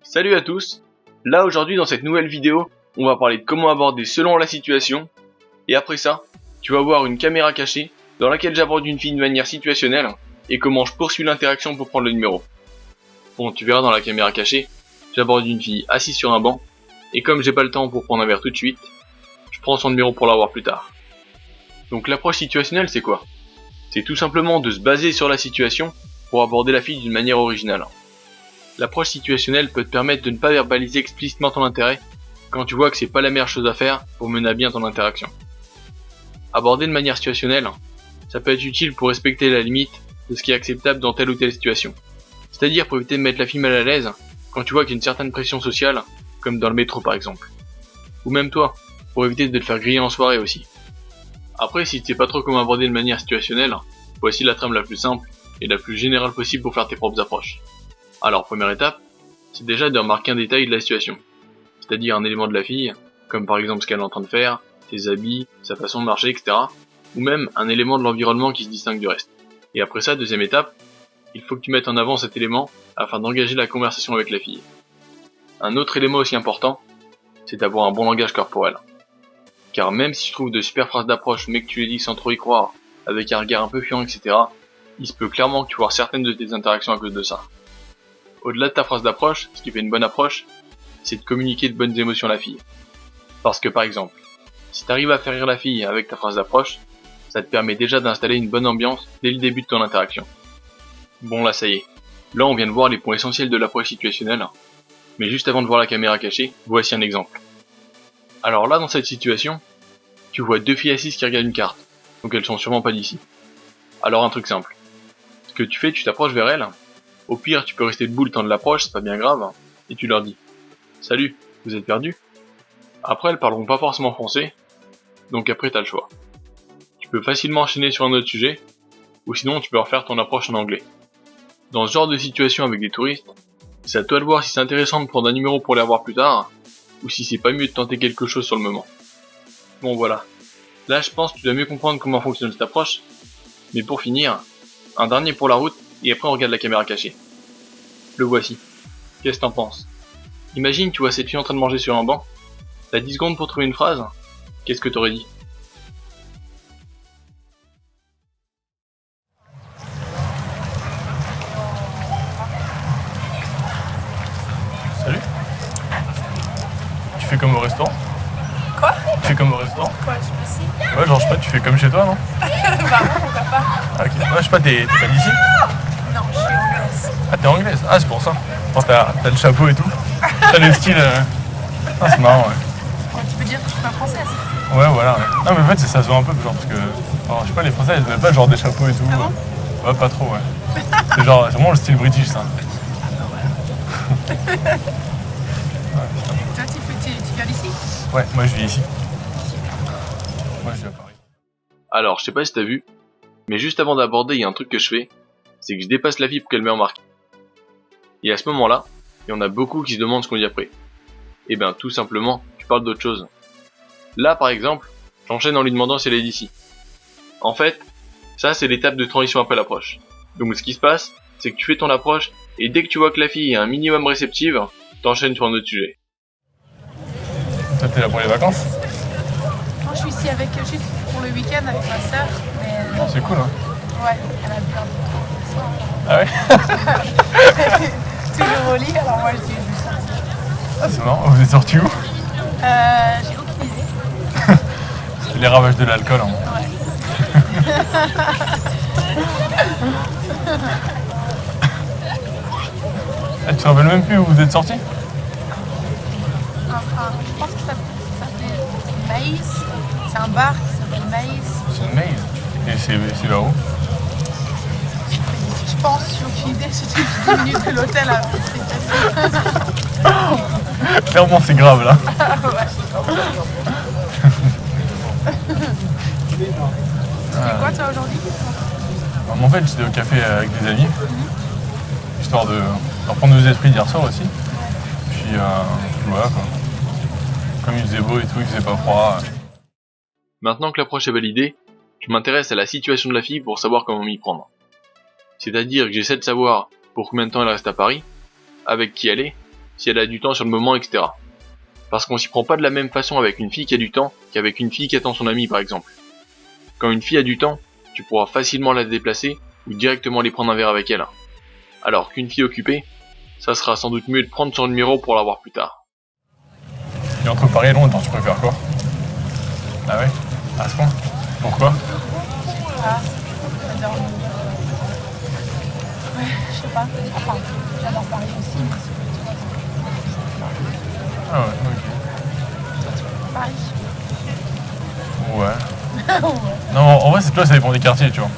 Salut à tous. Là aujourd'hui dans cette nouvelle vidéo, on va parler de comment aborder selon la situation. Et après ça, tu vas voir une caméra cachée dans laquelle j'aborde une fille de manière situationnelle et comment je poursuis l'interaction pour prendre le numéro. Bon, tu verras dans la caméra cachée, j'aborde une fille assise sur un banc et comme j'ai pas le temps pour prendre un verre tout de suite, je prends son numéro pour l'avoir plus tard. Donc l'approche situationnelle c'est quoi? C'est tout simplement de se baser sur la situation pour aborder la fille d'une manière originale. L'approche situationnelle peut te permettre de ne pas verbaliser explicitement ton intérêt quand tu vois que c'est pas la meilleure chose à faire pour mener à bien ton interaction. Aborder de manière situationnelle, ça peut être utile pour respecter la limite de ce qui est acceptable dans telle ou telle situation. C'est-à-dire pour éviter de mettre la fille mal à l'aise quand tu vois qu'il y a une certaine pression sociale, comme dans le métro par exemple. Ou même toi, pour éviter de te faire griller en soirée aussi. Après, si tu sais pas trop comment aborder de manière situationnelle, voici la trame la plus simple et la plus générale possible pour faire tes propres approches. Alors, première étape, c'est déjà de remarquer un détail de la situation. C'est-à-dire un élément de la fille, comme par exemple ce qu'elle est en train de faire, ses habits, sa façon de marcher, etc. Ou même un élément de l'environnement qui se distingue du reste. Et après ça, deuxième étape, il faut que tu mettes en avant cet élément afin d'engager la conversation avec la fille. Un autre élément aussi important, c'est d'avoir un bon langage corporel. Car même si tu trouves de super phrases d'approche mais que tu les dis sans trop y croire, avec un regard un peu fuyant, etc., il se peut clairement que tu vois certaines de tes interactions à cause de ça. Au-delà de ta phrase d'approche, ce qui fait une bonne approche, c'est de communiquer de bonnes émotions à la fille. Parce que par exemple, si tu arrives à faire rire la fille avec ta phrase d'approche, ça te permet déjà d'installer une bonne ambiance dès le début de ton interaction. Bon là ça y est, là on vient de voir les points essentiels de l'approche situationnelle, mais juste avant de voir la caméra cachée, voici un exemple. Alors là dans cette situation, tu vois deux filles assises qui regardent une carte, donc elles sont sûrement pas d'ici. Alors un truc simple, ce que tu fais, tu t'approches vers elles, au pire tu peux rester debout le temps de l'approche, c'est pas bien grave, et tu leur dis « Salut, vous êtes perdus ?» Après elles parleront pas forcément français, donc après t'as le choix. Tu peux facilement enchaîner sur un autre sujet, ou sinon tu peux refaire ton approche en anglais. Dans ce genre de situation avec des touristes, c'est à toi de voir si c'est intéressant de prendre un numéro pour les revoir plus tard, ou si c'est pas mieux de tenter quelque chose sur le moment. Bon voilà, là je pense que tu dois mieux comprendre comment fonctionne cette approche, mais pour finir, un dernier pour la route, et après on regarde la caméra cachée. Le voici. Qu'est-ce que t'en penses? Imagine tu vois cette fille en train de manger sur un banc, t'as 10 secondes pour trouver une phrase, qu'est-ce que t'aurais dit? Salut. Tu fais comme au restaurant? Quoi? Tu fais comme au restaurant? Quoi, je me suis... Ouais, genre je sais pas, tu fais comme chez toi, non? Bah non, pourquoi pas? Ah, ok. Ouais, je sais pas, t'es pas d'ici? Non, je suis anglaise. Ah, t'es anglaise? Ah, c'est pour ça. Bon, t'as le chapeau et tout. T'as le style. Ah, c'est marrant, ouais. Ouais, tu peux dire que je suis pas française. Ouais, voilà, ouais. Non, mais en fait, ça se voit un peu, genre, parce que. Alors, je sais pas, les Français, ils mettent pas genre des chapeaux et tout. Ah bon? Ouais, pas trop, ouais. C'est genre, c'est vraiment le style british, ça. Toi, tu viens d'ici? Ouais, moi je vis ici. Moi je vis à Paris. Alors je sais pas si t'as vu, mais juste avant d'aborder il y a un truc que je fais, c'est que je dépasse la fille pour qu'elle m'ait remarqué. Et à ce moment-là, il y en a beaucoup qui se demandent ce qu'on dit après. Et ben tout simplement, tu parles d'autre chose. Là par exemple, j'enchaîne en lui demandant si elle est d'ici. En fait, ça c'est l'étape de transition après l'approche. Donc ce qui se passe, c'est que tu fais ton approche, et dès que tu vois que la fille est un minimum réceptive, t'enchaînes sur un autre sujet. Toi t'es là pour les vacances? Non, je suis ici avec, juste pour le week-end avec ma soeur. Mais C'est cool, hein? ouais, elle a bien Ah ouais? toujours au lit, alors moi je dis juste ça. Ah, c'est marrant. Vous êtes sortis où? J'ai aucune idée. C'est les ravages de l'alcool, hein. Ouais. Ah, tu te rappelles même plus où vous êtes sortis? Enfin, je pense que ça s'appelait Maïs. C'est un bar qui s'appelle Maïs. C'est une mail. Et c'est vers où? Je pense, j'ai aucune idée, c'était 10 minutes de l'hôtel alors. Clairement c'est grave là. C'est quoi toi aujourd'hui? En fait j'étais au café avec des amis. Histoire de reprendre nos esprits d'hier soir aussi. Puis voilà quoi. Comme il faisait beau et tout, il faisait pas froid. Maintenant que l'approche est validée, je m'intéresse à la situation de la fille pour savoir comment m'y prendre. C'est-à-dire que j'essaie de savoir pour combien de temps elle reste à Paris, avec qui elle est, si elle a du temps sur le moment, etc. Parce qu'on s'y prend pas de la même façon avec une fille qui a du temps qu'avec une fille qui attend son ami par exemple. Quand une fille a du temps, tu pourras facilement la déplacer ou directement aller prendre un verre avec elle. Alors qu'une fille occupée, ça sera sans doute mieux de prendre son numéro pour la voir plus tard. Et entre Paris et Londres, tu préfères quoi? Ah ouais? À ce point? Pourquoi? Ah, j'adore. Ouais, je sais pas. Enfin, j'adore Paris aussi, mais c'est Ah ouais, ok. Paris. Ouais. Ouais. Non, en vrai, toi, ça dépend des quartiers, tu vois.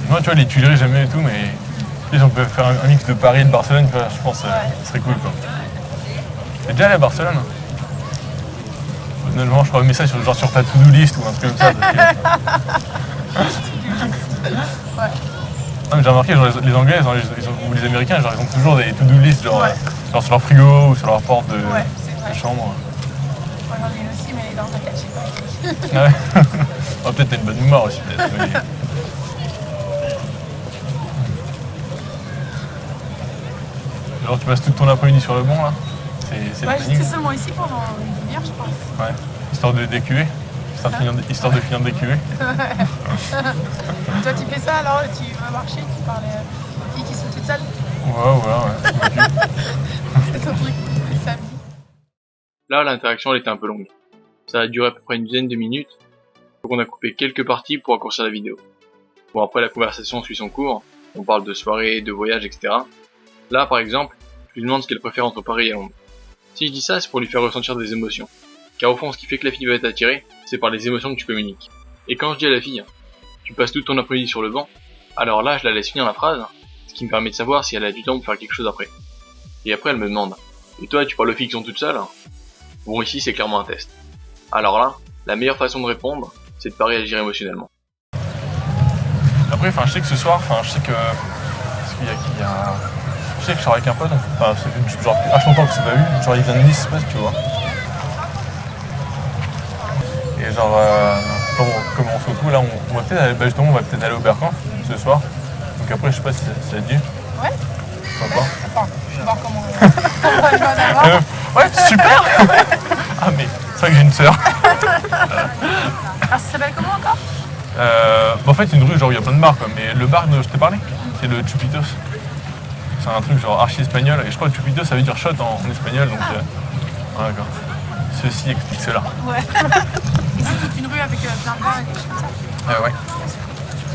Moi, tu vois, les Tuileries, j'aime bien et tout, mais si on peut faire un mix de Paris et de Barcelone, tu vois, je pense que ça serait cool, quoi. T'es déjà allé à Barcelone? Honnêtement, je crois mais ça genre sur ta to-do list ou un truc comme ça. Parce que... Ouais. Non, mais j'ai remarqué, genre, les Anglais ou les Américains, genre, ils ont toujours des to-do list, genre, genre sur leur frigo ou sur leur porte de chambre. Moi, j'en ai une aussi, mais elle est dans un cachet pas écrit. Ah ouais. Oh, peut-être t'as une bonne mémoire aussi, peut-être. Mais... Genre, tu passes toute ton après-midi sur le banc, là? C'est Ouais, le planning. j'étais seulement ici pendant une demi-heure, je pense. Ouais. Histoire de décuver. Histoire de finir de décuver. Toi, tu fais ça alors? Tu vas marcher, tu parles aux filles qui sont toutes seules? Ouais. C'est ton truc, le samedi. Là, l'interaction elle était un peu longue. Ça a duré à peu près une dizaine de minutes, donc on a coupé quelques parties pour raccourcir la vidéo. Bon, après la conversation suit son cours, on parle de soirée, de voyage, etc. Là, par exemple, je lui demande ce qu'elle préfère entre Paris et Londres. Si je dis ça, c'est pour lui faire ressentir des émotions. Car au fond, ce qui fait que la fille va être attirée, c'est par les émotions que tu communiques. Et quand je dis à la fille, tu passes toute ton après-midi sur le banc, alors là, je la laisse finir la phrase, ce qui me permet de savoir si elle a du temps pour faire quelque chose après. Et après, elle me demande, et toi, tu parles aux filles qui sont toutes seules? Bon, ici, c'est clairement un test. Alors là, la meilleure façon de répondre, c'est de pas réagir émotionnellement. Après, je sais que ce soir, je sais que... Parce qu'il y a... Je sais que je sors avec un pote, ça fait genre H longtemps que c'est pas vu, genre il vient de Nice presque, tu vois. Et genre, comme on se retrouve là, on va peut-être aller, justement, on va peut-être aller au Bercain ce soir. Donc après, je sais pas si ça te dit. Ouais. Pourquoi pas? Attends, je vais voir comment on va d'abord. Ouais, super. Ah mais, c'est vrai que j'ai une sœur. Alors, ça s'appelle comment encore? En fait, c'est une rue, genre, il y a plein de bars, quoi. Mais le bar dont je t'ai parlé, c'est le Chupitos. C'est un truc genre archi espagnol. Et je crois que Chupitos, ça veut dire shot en espagnol. Donc, voilà, quoi. Ceci explique cela. Ouais. Et c'est toute une rue avec plein de bars et des choses comme ça? Ouais.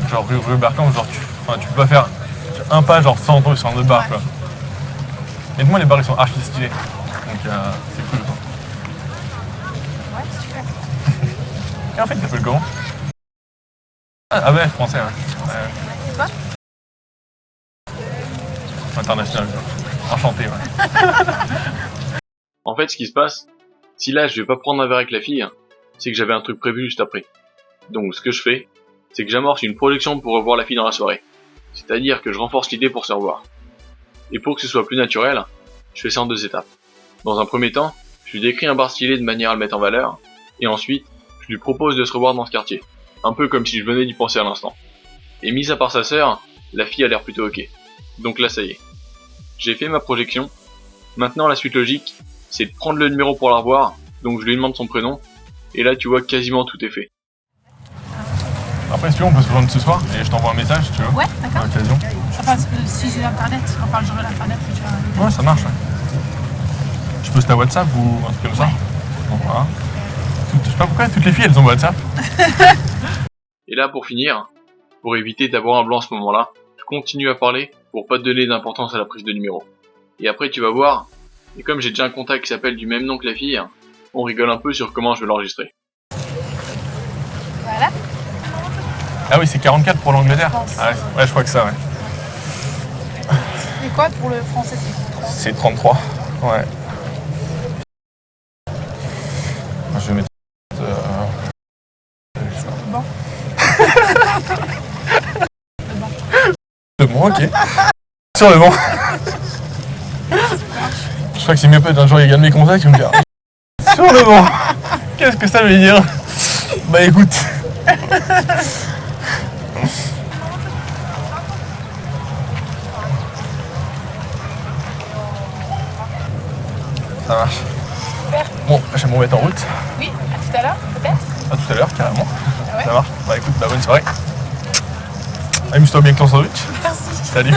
Genre rue Bercain, genre tu peux pas faire un pas genre sans de bar, quoi. Et moi, les bars, ils sont archi stylés. Donc, c'est cool, quoi. Ouais, super. Et en fait, t'appelles comment? Ah ouais, français, ouais. Et toi? International. Enchanté, ouais. En fait, ce qui se passe, si là je vais pas prendre un verre avec la fille, c'est que j'avais un truc prévu juste après. Donc ce que je fais, c'est que j'amorce une projection pour revoir la fille dans la soirée. C'est-à-dire que je renforce l'idée pour se revoir. Et pour que ce soit plus naturel, je fais ça en 2 étapes. Dans un premier temps, je lui décris un bar stylé de manière à le mettre en valeur, et ensuite, je lui propose de se revoir dans ce quartier. Un peu comme si je venais d'y penser à l'instant. Et mis à part sa sœur, la fille a l'air plutôt ok. Donc là ça y est. J'ai fait ma projection. Maintenant la suite logique, c'est de prendre le numéro pour la revoir, donc je lui demande son prénom, et là tu vois quasiment tout est fait. Après, si tu veux, on peut se rejoindre ce soir, et je t'envoie un message, si tu veux. Ouais, d'accord. À l'occasion. Enfin, si j'ai l'internet, j'aurai l'internet. Ouais, ça marche, ouais. Je poste ta WhatsApp ou un truc comme ça. Donc voilà. Je sais pas pourquoi toutes les filles elles ont WhatsApp. Et là pour finir, pour éviter d'avoir un blanc à ce moment-là, je continue à parler pour pas te donner d'importance à la prise de numéro. Et après tu vas voir, et comme j'ai déjà un contact qui s'appelle du même nom que la fille, on rigole un peu sur comment je vais l'enregistrer. Voilà. Ah oui, c'est 44 pour l'Angleterre. Ah ouais, je crois que ça, ouais. Et quoi pour le français, c'est C'est 33, 33? ouais. Je vais mettre... Bon. Le bon, ok. Sur le bon. Je crois que c'est mieux peut-être un jour il regarde mes contacts, il me dire sur le bon. Qu'est-ce que ça veut dire? Bah écoute. Ça marche. Super. Bon, je vais me remettre en route. Oui, à tout à l'heure, peut-être. À tout à l'heure, carrément. Ah ouais. Ça marche. Bah écoute, bonne soirée. Amuse-toi bien avec ton sandwich. Merci. Salut.